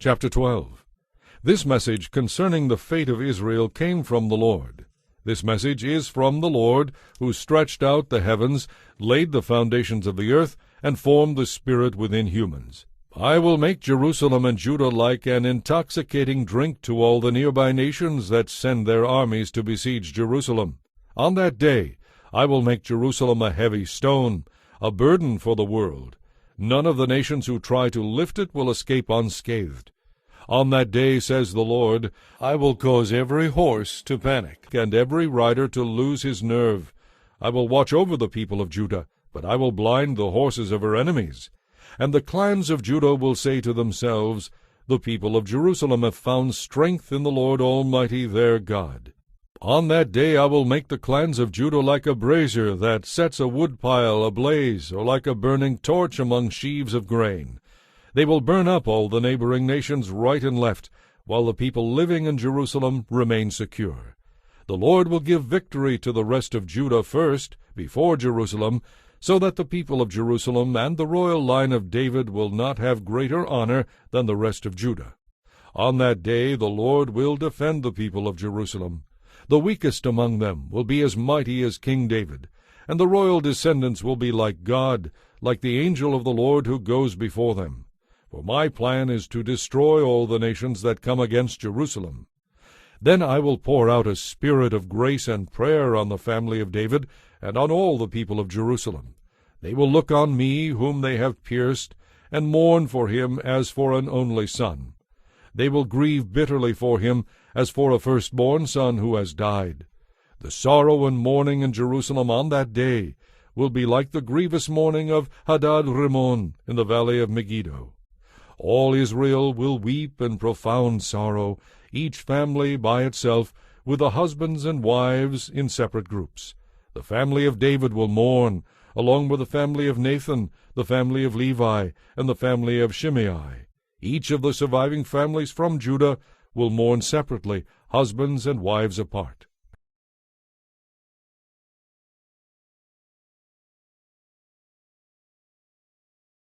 Chapter 12. This message concerning the fate of Israel came from the Lord. This message is from the Lord, who stretched out the heavens, laid the foundations of the earth, and formed the spirit within humans. I will make Jerusalem and Judah like an intoxicating drink to all the nearby nations that send their armies to besiege Jerusalem. On that day I will make Jerusalem a heavy stone, a burden for the world. None of the nations who try to lift it will escape unscathed. On that day, says the Lord, I will cause every horse to panic, and every rider to lose his nerve. I will watch over the people of Judah, but I will blind the horses of her enemies. And the clans of Judah will say to themselves, The people of Jerusalem have found strength in the Lord Almighty their God. On that day I will make the clans of Judah like a brazier that sets a woodpile ablaze, or like a burning torch among sheaves of grain. They will burn up all the neighboring nations right and left, while the people living in Jerusalem remain secure. The Lord will give victory to the rest of Judah first, before Jerusalem, so that the people of Jerusalem and the royal line of David will not have greater honor than the rest of Judah. On that day the Lord will defend the people of Jerusalem. The weakest among them will be as mighty as King David, and the royal descendants will be like God, like the angel of the Lord who goes before them. For my plan is to destroy all the nations that come against Jerusalem. Then I will pour out a spirit of grace and prayer on the family of David, and on all the people of Jerusalem. They will look on me, whom they have pierced, and mourn for him as for an only son. They will grieve bitterly for him, as for a firstborn son who has died. The sorrow and mourning in Jerusalem on that day will be like the grievous mourning of Hadad-Rimmon in the valley of Megiddo. All Israel will weep in profound sorrow, each family by itself, with the husbands and wives in separate groups. The family of David will mourn, along with the family of Nathan, the family of Levi, and the family of Shimei. Each of the surviving families from Judah will mourn separately, husbands and wives apart.